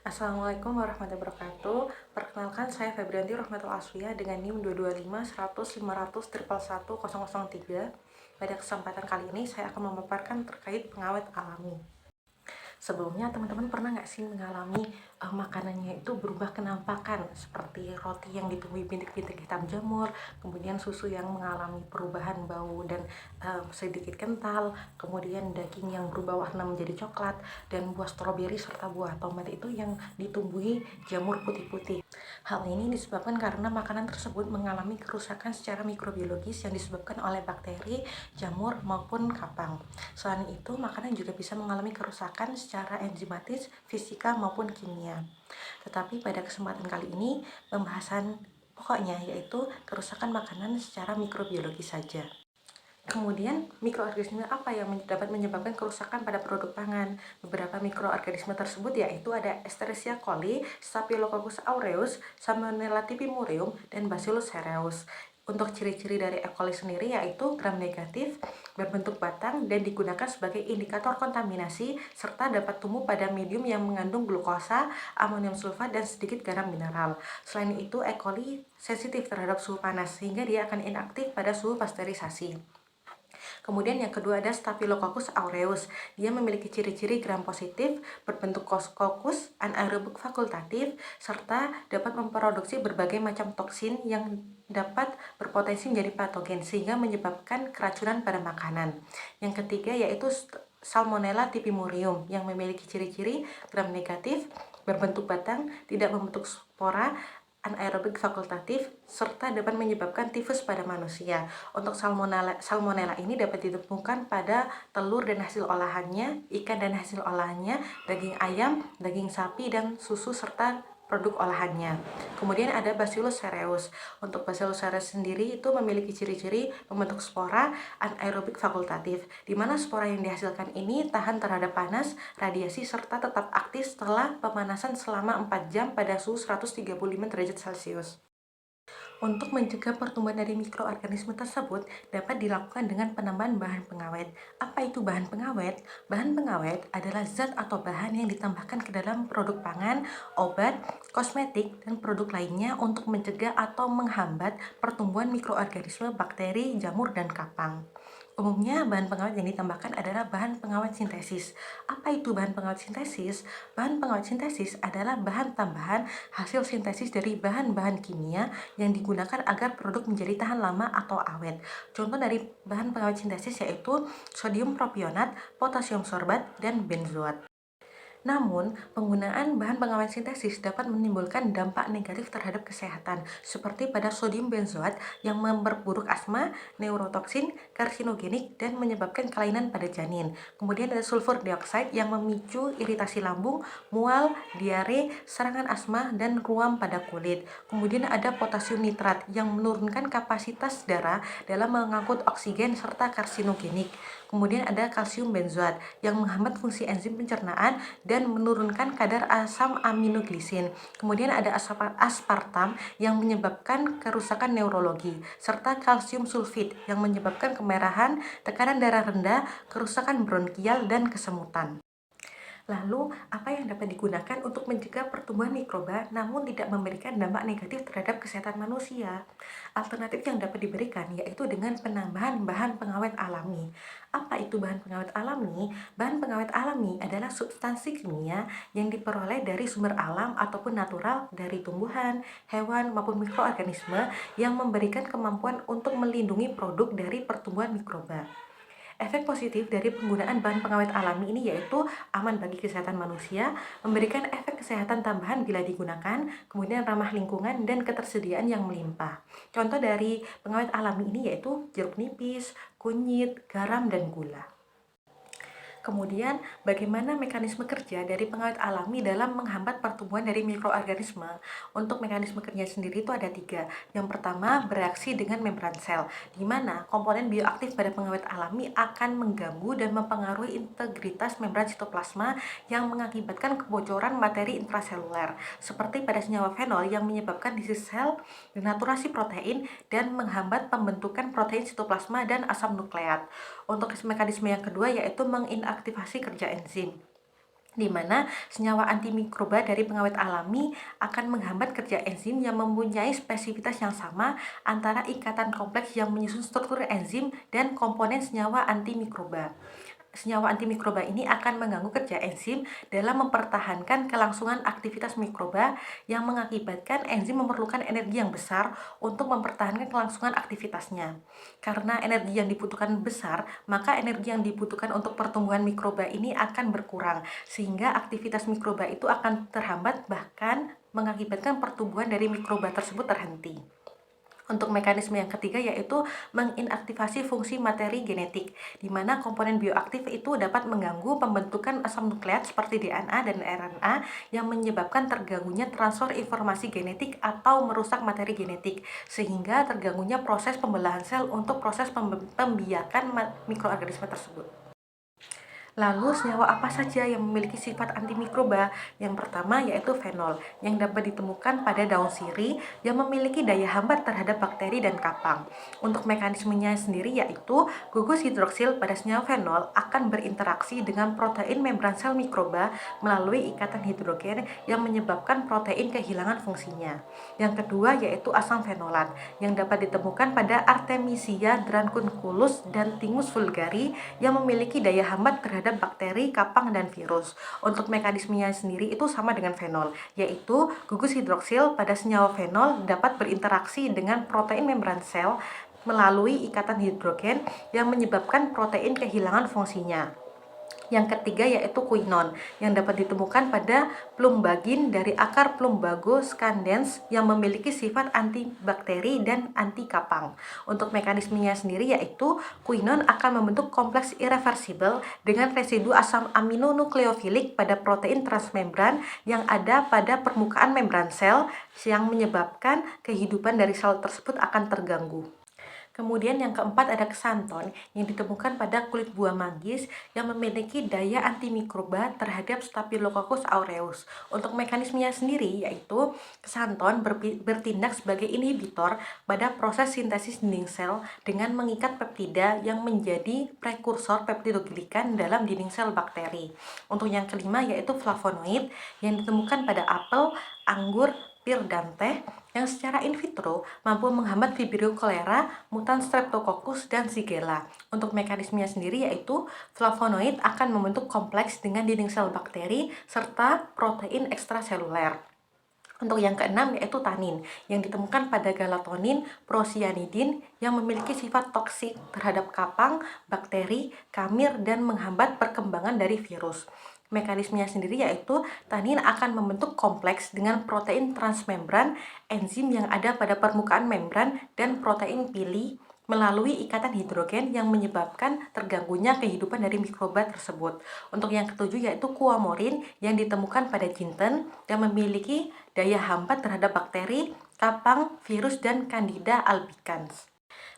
Assalamualaikum warahmatullahi wabarakatuh. Perkenalkan, saya Febrianti Rahmatul Aswiyah dengan NIM 225 100 500 111 Pada kesempatan kali ini saya akan memaparkan terkait pengawet alami. Sebelumnya teman-teman pernah nggak sih mengalami makanannya itu berubah kenampakan seperti roti yang ditumbuhi bintik-bintik hitam jamur, kemudian susu yang mengalami perubahan bau dan sedikit kental, kemudian daging yang berubah warna menjadi coklat, dan buah stroberi serta buah tomat itu yang ditumbuhi jamur putih-putih. Hal ini disebabkan karena makanan tersebut mengalami kerusakan secara mikrobiologis yang disebabkan oleh bakteri, jamur, maupun kapang. Selain itu, makanan juga bisa mengalami kerusakan secara enzimatis, fisika, maupun kimia. Tetapi pada kesempatan kali ini, pembahasan pokoknya yaitu kerusakan makanan secara mikrobiologi saja. Kemudian, mikroorganisme apa yang dapat menyebabkan kerusakan pada produk pangan? Beberapa mikroorganisme tersebut yaitu ada Escherichia coli, Staphylococcus aureus, Salmonella typhimurium, dan Bacillus cereus. Untuk ciri-ciri dari E. coli sendiri yaitu gram negatif, berbentuk batang, dan digunakan sebagai indikator kontaminasi, serta dapat tumbuh pada medium yang mengandung glukosa, amonium sulfat, dan sedikit garam mineral. Selain itu, E. coli sensitif terhadap suhu panas, sehingga dia akan inaktif pada suhu pasteurisasi. Kemudian yang kedua ada Staphylococcus aureus. Dia memiliki ciri-ciri gram positif, berbentuk kokus, anaerobik fakultatif, serta dapat memproduksi berbagai macam toksin yang dapat berpotensi menjadi patogen sehingga menyebabkan keracunan pada makanan. Yang ketiga yaitu Salmonella typhimurium yang memiliki ciri-ciri gram negatif, berbentuk batang, tidak membentuk spora, anaerobik fakultatif, serta dapat menyebabkan tifus pada manusia. Untuk salmonella ini dapat ditemukan pada telur dan hasil olahannya, ikan dan hasil olahannya, daging ayam, daging sapi, dan susu serta produk olahannya. Kemudian ada Bacillus cereus. Untuk Bacillus cereus sendiri itu memiliki ciri-ciri membentuk spora anaerobik fakultatif, di mana spora yang dihasilkan ini tahan terhadap panas, radiasi, serta tetap aktif setelah pemanasan selama 4 jam pada suhu 135 derajat Celcius. Untuk mencegah pertumbuhan dari mikroorganisme tersebut dapat dilakukan dengan penambahan bahan pengawet. Apa itu bahan pengawet? Bahan pengawet adalah zat atau bahan yang ditambahkan ke dalam produk pangan, obat, kosmetik, dan produk lainnya untuk mencegah atau menghambat pertumbuhan mikroorganisme, bakteri, jamur, dan kapang. Umumnya bahan pengawet yang ditambahkan adalah bahan pengawet sintesis. Apa itu bahan pengawet sintesis? Bahan pengawet sintesis adalah bahan tambahan hasil sintesis dari bahan-bahan kimia yang digunakan agar produk menjadi tahan lama atau awet. Contoh dari bahan pengawet sintesis yaitu sodium propionat, potasium sorbat, dan benzoat. Namun, penggunaan bahan pengawet sintesis dapat menimbulkan dampak negatif terhadap kesehatan, seperti pada sodium benzoat yang memperburuk asma, neurotoksin, karsinogenik, dan menyebabkan kelainan pada janin. Kemudian ada sulfur dioksida yang memicu iritasi lambung, mual, diare, serangan asma, dan ruam pada kulit. Kemudian ada potasium nitrat yang menurunkan kapasitas darah dalam mengangkut oksigen serta karsinogenik. Kemudian ada kalsium benzoat yang menghambat fungsi enzim pencernaan dan menurunkan kadar asam aminoglisin. Kemudian ada aspartam yang menyebabkan kerusakan neurologi, serta kalsium sulfit yang menyebabkan kemerahan, tekanan darah rendah, kerusakan bronkial, dan kesemutan. Lalu, apa yang dapat digunakan untuk mencegah pertumbuhan mikroba namun tidak memberikan dampak negatif terhadap kesehatan manusia? Alternatif yang dapat diberikan yaitu dengan penambahan bahan pengawet alami. Apa itu bahan pengawet alami? Bahan pengawet alami adalah substansi kimia yang diperoleh dari sumber alam ataupun natural dari tumbuhan, hewan, maupun mikroorganisme yang memberikan kemampuan untuk melindungi produk dari pertumbuhan mikroba. Efek positif dari penggunaan bahan pengawet alami ini yaitu aman bagi kesehatan manusia, memberikan efek kesehatan tambahan bila digunakan, kemudian ramah lingkungan, dan ketersediaan yang melimpah. Contoh dari pengawet alami ini yaitu jeruk nipis, kunyit, garam, dan gula. Kemudian, bagaimana mekanisme kerja dari pengawet alami dalam menghambat pertumbuhan dari mikroorganisme? Untuk mekanisme kerja sendiri itu ada 3. Yang pertama, bereaksi dengan membran sel, di mana komponen bioaktif pada pengawet alami akan mengganggu dan mempengaruhi integritas membran sitoplasma yang mengakibatkan kebocoran materi intraseluler, seperti pada senyawa fenol yang menyebabkan disis sel, denaturasi protein, dan menghambat pembentukan protein sitoplasma dan asam nukleat. Untuk mekanisme yang kedua yaitu mengaktifasi kerja enzim. di mana senyawa antimikroba dari pengawet alami akan menghambat kerja enzim yang mempunyai spesifitas yang sama antara ikatan kompleks yang menyusun struktur enzim dan komponen senyawa antimikroba. Senyawa antimikroba ini akan mengganggu kerja enzim dalam mempertahankan kelangsungan aktivitas mikroba yang mengakibatkan enzim memerlukan energi yang besar untuk mempertahankan kelangsungan aktivitasnya. Karena energi yang dibutuhkan besar, maka energi yang dibutuhkan untuk pertumbuhan mikroba ini akan berkurang, sehingga aktivitas mikroba itu akan terhambat bahkan mengakibatkan pertumbuhan dari mikroba tersebut terhenti. Untuk mekanisme yang ketiga yaitu menginaktivasi fungsi materi genetik, di mana komponen bioaktif itu dapat mengganggu pembentukan asam nukleat seperti DNA dan RNA yang menyebabkan terganggunya transfer informasi genetik atau merusak materi genetik, sehingga terganggunya proses pembelahan sel untuk proses pembiakan mikroorganisme tersebut. Lalu senyawa apa saja yang memiliki sifat antimikroba? Yang pertama yaitu fenol, yang dapat ditemukan pada daun sirih yang memiliki daya hambat terhadap bakteri dan kapang. Untuk mekanismenya sendiri yaitu gugus hidroksil pada senyawa fenol akan berinteraksi dengan protein membran sel mikroba melalui ikatan hidrogen yang menyebabkan protein kehilangan fungsinya. Yang kedua yaitu asam fenolat, yang dapat ditemukan pada Artemisia drancunculus dan Thymus vulgari yang memiliki daya hambat terhadap bakteri, kapang, dan virus. Untuk mekanismenya sendiri itu sama dengan fenol, yaitu gugus hidroksil pada senyawa fenol dapat berinteraksi dengan protein membran sel melalui ikatan hidrogen yang menyebabkan protein kehilangan fungsinya. Yang ketiga yaitu quinon, yang dapat ditemukan pada plumbagin dari akar Plumbago scandens yang memiliki sifat antibakteri dan anti kapang. Untuk mekanismenya sendiri yaitu quinon akan membentuk kompleks irreversibel dengan residu asam amino nukleofilik pada protein transmembran yang ada pada permukaan membran sel yang menyebabkan kehidupan dari sel tersebut akan terganggu. Kemudian yang keempat ada ksanton yang ditemukan pada kulit buah manggis yang memiliki daya antimikroba terhadap Staphylococcus aureus. Untuk mekanismenya sendiri yaitu ksanton bertindak sebagai inhibitor pada proses sintesis dinding sel dengan mengikat peptida yang menjadi prekursor peptidoglikan dalam dinding sel bakteri. Untuk yang kelima yaitu flavonoid yang ditemukan pada apel, anggur, pir, dan teh yang secara in vitro mampu menghambat Vibrio cholera, mutan Streptococcus, dan Shigella. Untuk mekanismenya sendiri yaitu flavonoid akan membentuk kompleks dengan dinding sel bakteri serta protein ekstraseluler. Untuk yang keenam yaitu tanin yang ditemukan pada galatonin procyanidin yang memiliki sifat toksik terhadap kapang, bakteri, kamir, dan menghambat perkembangan dari virus. Mekanismenya sendiri yaitu tanin akan membentuk kompleks dengan protein transmembran, enzim yang ada pada permukaan membran, dan protein pili melalui ikatan hidrogen yang menyebabkan terganggunya kehidupan dari mikroba tersebut. Untuk yang ketujuh yaitu kuamorin yang ditemukan pada jinten yang memiliki daya hambat terhadap bakteri, kapang, virus, dan Candida albicans.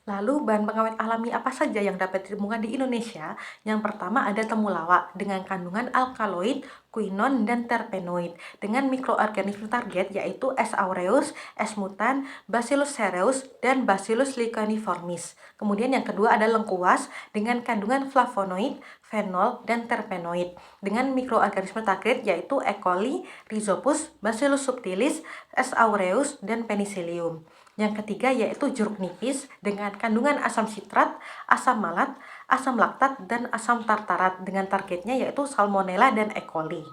Lalu bahan pengawet alami apa saja yang dapat ditemukan di Indonesia? Yang pertama ada temulawak dengan kandungan alkaloid, quinon, dan terpenoid dengan mikroorganisme target yaitu S. aureus, S. mutan, Bacillus cereus, dan Bacillus licheniformis. Kemudian yang kedua ada lengkuas dengan kandungan flavonoid, fenol, dan terpenoid dengan mikroorganisme target yaitu E. coli, Rhizopus, Bacillus subtilis, S. aureus, dan Penicillium. Yang ketiga yaitu jeruk nipis dengan kandungan asam sitrat, asam malat, asam laktat, dan asam tartarat dengan targetnya yaitu Salmonella dan E. coli.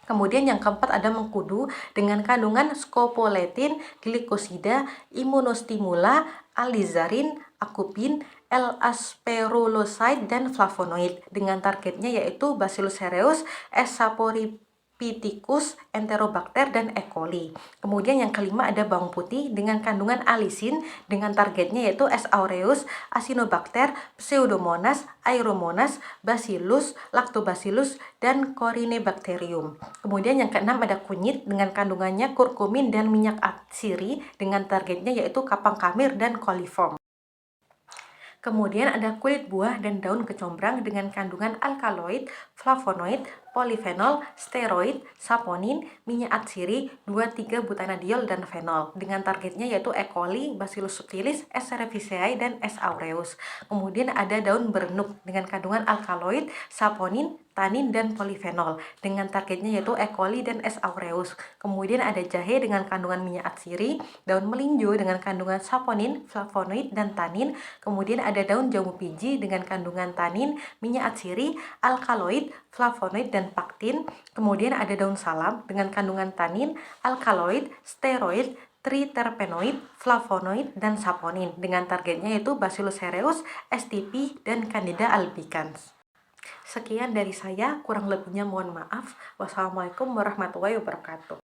Kemudian yang keempat ada mengkudu dengan kandungan scopoletin, glikosida, imunostimula, alizarin, akupin, L-asperuloside, dan flavonoid dengan targetnya yaitu Bacillus cereus, S. saprophyticus, Enterobacter, dan E. coli. Kemudian yang kelima ada bawang putih dengan kandungan alisin dengan targetnya yaitu S. aureus, Acinetobacter, Pseudomonas, Aeromonas, Bacillus, Lactobacillus, dan Corynebacterium. Kemudian yang keenam ada kunyit dengan kandungannya kurkumin dan minyak atsiri dengan targetnya yaitu kapang kamir dan coliform. Kemudian ada kulit buah dan daun kecombrang dengan kandungan alkaloid, flavonoid, polifenol, steroid, saponin, minyak atsiri, 2,3-butanadiol, dan fenol. Dengan targetnya yaitu E. coli, Bacillus subtilis, S. cerevisiae, dan S. aureus. Kemudian ada daun berenuk dengan kandungan alkaloid, saponin, tanin, dan polifenol. Dengan targetnya yaitu E. coli dan S. aureus. Kemudian ada jahe dengan kandungan minyak atsiri, daun melinjo dengan kandungan saponin, flavonoid, dan tanin. Kemudian ada daun jambu biji dengan kandungan tanin, minyak atsiri, alkaloid, flavonoid, dan paktin. Kemudian ada daun salam dengan kandungan tanin, alkaloid, steroid, triterpenoid, flavonoid, dan saponin. Dengan targetnya yaitu Bacillus cereus, STP, dan Candida albicans. Sekian dari saya, kurang lebihnya mohon maaf. Wassalamualaikum warahmatullahi wabarakatuh.